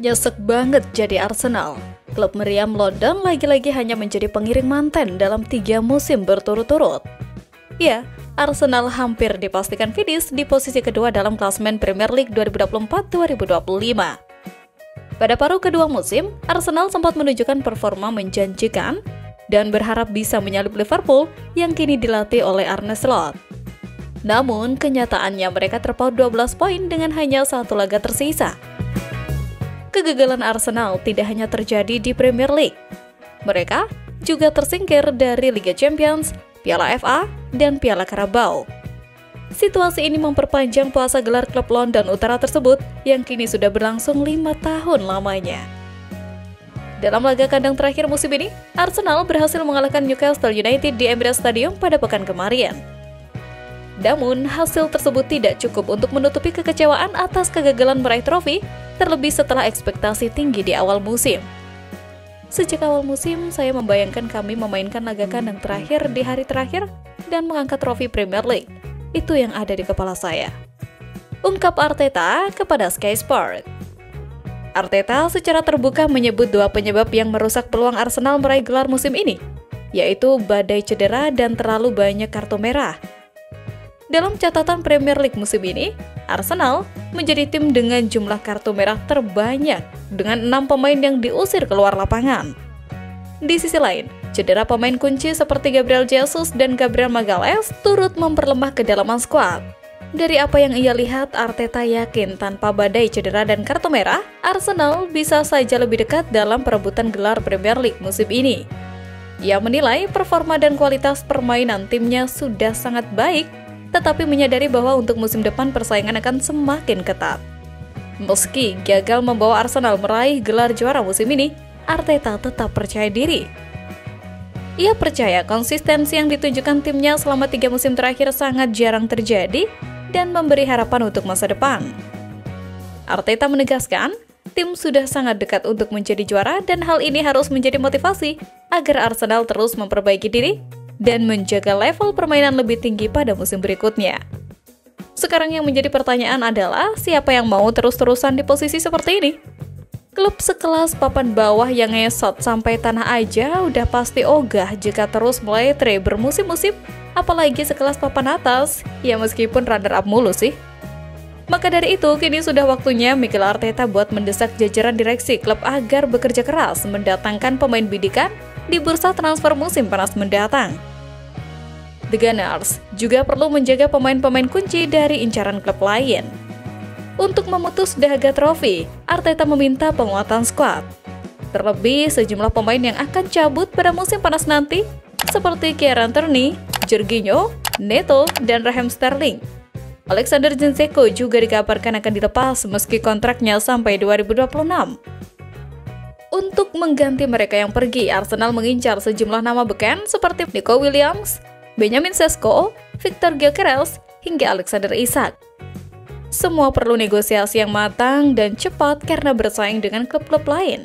Nyesek banget jadi Arsenal. Klub meriam London lagi-lagi hanya menjadi pengiring manten dalam 3 musim berturut-turut. Ya, Arsenal hampir dipastikan finish di posisi kedua dalam klasemen Premier League 2024-2025. Pada paruh kedua musim, Arsenal sempat menunjukkan performa menjanjikan dan berharap bisa menyalip Liverpool yang kini dilatih oleh Arne Slot. Namun, kenyataannya mereka terpaut 12 poin dengan hanya 1 laga tersisa. Kegagalan Arsenal tidak hanya terjadi di Premier League. Mereka juga tersingkir dari Liga Champions, Piala FA, dan Piala Carabao. Situasi ini memperpanjang puasa gelar klub London Utara tersebut yang kini sudah berlangsung 5 tahun lamanya. Dalam laga kandang terakhir musim ini, Arsenal berhasil mengalahkan Newcastle United di Emirates Stadium pada pekan kemarin. Namun, hasil tersebut tidak cukup untuk menutupi kekecewaan atas kegagalan meraih trofi, terlebih setelah ekspektasi tinggi di awal musim. Sejak awal musim, saya membayangkan kami memainkan laga kandang terakhir di hari terakhir dan mengangkat trofi Premier League. Itu yang ada di kepala saya. Ungkap Arteta kepada Sky Sport. Arteta secara terbuka menyebut 2 penyebab yang merusak peluang Arsenal meraih gelar musim ini, yaitu badai cedera dan terlalu banyak kartu merah. Dalam catatan Premier League musim ini, Arsenal menjadi tim dengan jumlah kartu merah terbanyak dengan 6 pemain yang diusir keluar lapangan. Di sisi lain, cedera pemain kunci seperti Gabriel Jesus dan Gabriel Magalhaes turut memperlemah kedalaman skuad. Dari apa yang ia lihat, Arteta yakin tanpa badai cedera dan kartu merah, Arsenal bisa saja lebih dekat dalam perebutan gelar Premier League musim ini. Ia menilai performa dan kualitas permainan timnya sudah sangat baik, tetapi menyadari bahwa untuk musim depan persaingan akan semakin ketat. Meski gagal membawa Arsenal meraih gelar juara musim ini, Arteta tetap percaya diri. Ia percaya konsistensi yang ditunjukkan timnya selama 3 musim terakhir sangat jarang terjadi dan memberi harapan untuk masa depan. Arteta menegaskan, tim sudah sangat dekat untuk menjadi juara dan hal ini harus menjadi motivasi agar Arsenal terus memperbaiki diri dan menjaga level permainan lebih tinggi pada musim berikutnya. Sekarang yang menjadi pertanyaan adalah siapa yang mau terus-terusan di posisi seperti ini? Klub sekelas papan bawah yang ngesot sampai tanah aja udah pasti ogah jika terus meletre bermusim-musim, apalagi sekelas papan atas, ya meskipun runner-up mulu sih. Maka dari itu, kini sudah waktunya Mikel Arteta buat mendesak jajaran direksi klub agar bekerja keras mendatangkan pemain bidikan di bursa transfer musim panas mendatang. The Gunners juga perlu menjaga pemain-pemain kunci dari incaran klub lain. Untuk memutus dahaga trofi, Arteta meminta penguatan skuad. Terlebih sejumlah pemain yang akan cabut pada musim panas nanti, seperti Kieran Tierney, Jorginho, Neto, dan Raheem Sterling. Alexander Zinchenko juga dikabarkan akan dilepas meski kontraknya sampai 2026. Untuk mengganti mereka yang pergi, Arsenal mengincar sejumlah nama beken seperti Nico Williams, Benjamin Sesko, Victor Gyökeres, hingga Alexander Isak. Semua perlu negosiasi yang matang dan cepat karena bersaing dengan klub-klub lain.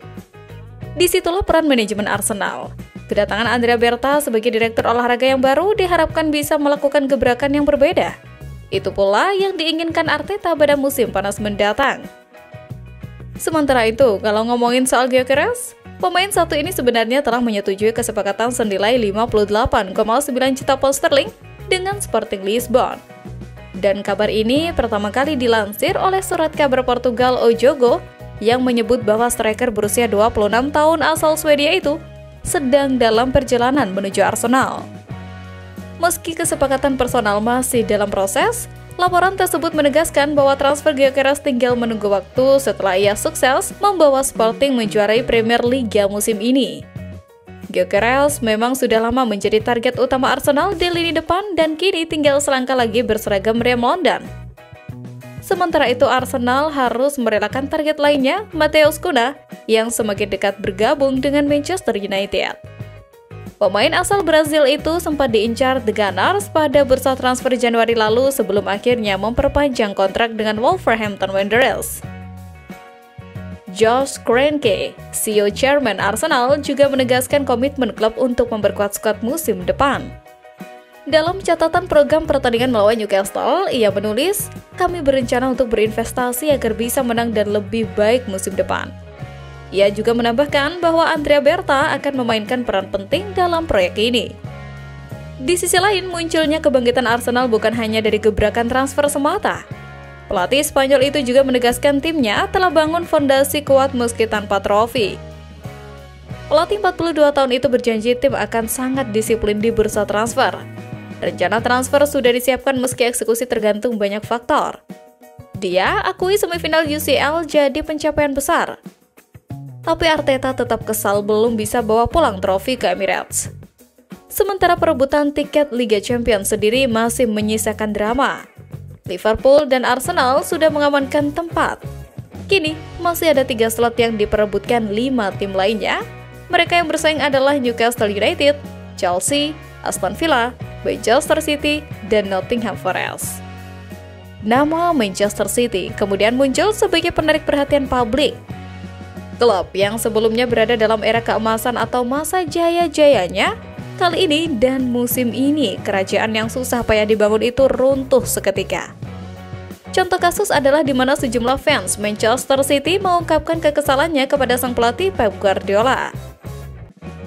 Disitulah peran manajemen Arsenal. Kedatangan Andrea Berta sebagai direktur olahraga yang baru diharapkan bisa melakukan gebrakan yang berbeda. Itu pula yang diinginkan Arteta pada musim panas mendatang. Sementara itu, kalau ngomongin soal Gyökeres, pemain satu ini sebenarnya telah menyetujui kesepakatan senilai 58,9 juta pound sterling dengan Sporting Lisbon. Dan kabar ini pertama kali dilansir oleh surat kabar Portugal O Jogo yang menyebut bahwa striker berusia 26 tahun asal Swedia itu sedang dalam perjalanan menuju Arsenal. Meski kesepakatan personal masih dalam proses, laporan tersebut menegaskan bahwa transfer Gyökeres tinggal menunggu waktu setelah ia sukses membawa Sporting menjuarai Premier Liga musim ini. Gyökeres memang sudah lama menjadi target utama Arsenal di lini depan dan kini tinggal selangkah lagi berseragam meriam London. Sementara itu Arsenal harus merelakan target lainnya, Matheus Cunha, yang semakin dekat bergabung dengan Manchester United. Pemain asal Brazil itu sempat diincar The Gunners pada bursa transfer Januari lalu sebelum akhirnya memperpanjang kontrak dengan Wolverhampton Wanderers. Josh Kroenke, CEO Chairman Arsenal, juga menegaskan komitmen klub untuk memperkuat skuad musim depan. Dalam catatan program pertandingan melawan Newcastle, ia menulis, "Kami berencana untuk berinvestasi agar bisa menang dan lebih baik musim depan. Ia juga menambahkan bahwa Andrea Berta akan memainkan peran penting dalam proyek ini. Di sisi lain, munculnya kebangkitan Arsenal bukan hanya dari gebrakan transfer semata. Pelatih Spanyol itu juga menegaskan timnya telah bangun fondasi kuat meski tanpa trofi. Pelatih 42 tahun itu berjanji tim akan sangat disiplin di bursa transfer. Rencana transfer sudah disiapkan meski eksekusi tergantung banyak faktor. Dia akui semifinal UCL jadi pencapaian besar. Tapi Arteta tetap kesal belum bisa bawa pulang trofi ke Emirates. Sementara perebutan tiket Liga Champions sendiri masih menyisakan drama. Liverpool dan Arsenal sudah mengamankan tempat. Kini, masih ada 3 slot yang diperebutkan 5 tim lainnya. Mereka yang bersaing adalah Newcastle United, Chelsea, Aston Villa, Manchester City, dan Nottingham Forest. Nama Manchester City kemudian muncul sebagai penarik perhatian publik. Klub yang sebelumnya berada dalam era keemasan atau masa jaya-jayanya, kali ini dan musim ini kerajaan yang susah payah dibangun itu runtuh seketika. Contoh kasus adalah di mana sejumlah fans Manchester City mengungkapkan kekesalannya kepada sang pelatih Pep Guardiola.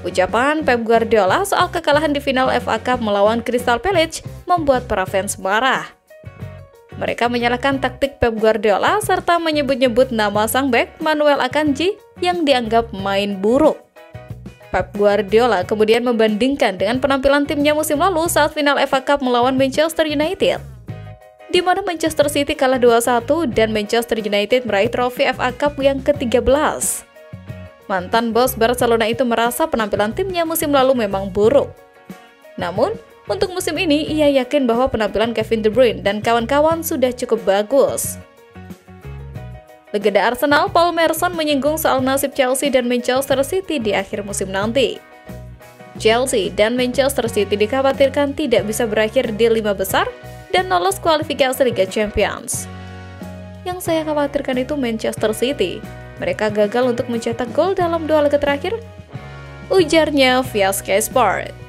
Ucapan Pep Guardiola soal kekalahan di final FA Cup melawan Crystal Palace membuat para fans marah. Mereka menyalahkan taktik Pep Guardiola serta menyebut-nyebut nama sang bek Manuel Akanji yang dianggap main buruk. Pep Guardiola kemudian membandingkan dengan penampilan timnya musim lalu saat final FA Cup melawan Manchester United, di mana Manchester City kalah 2-1 dan Manchester United meraih trofi FA Cup yang ke-13. Mantan bos Barcelona itu merasa penampilan timnya musim lalu memang buruk. Namun, untuk musim ini ia yakin bahwa penampilan Kevin De Bruyne dan kawan-kawan sudah cukup bagus. Legenda Arsenal Paul Merson menyinggung soal nasib Chelsea dan Manchester City di akhir musim nanti. Chelsea dan Manchester City dikhawatirkan tidak bisa berakhir di 5 besar dan lolos kualifikasi Liga Champions. Yang saya khawatirkan itu Manchester City. Mereka gagal untuk mencetak gol dalam 2 laga terakhir, ujarnya via Sky Sport.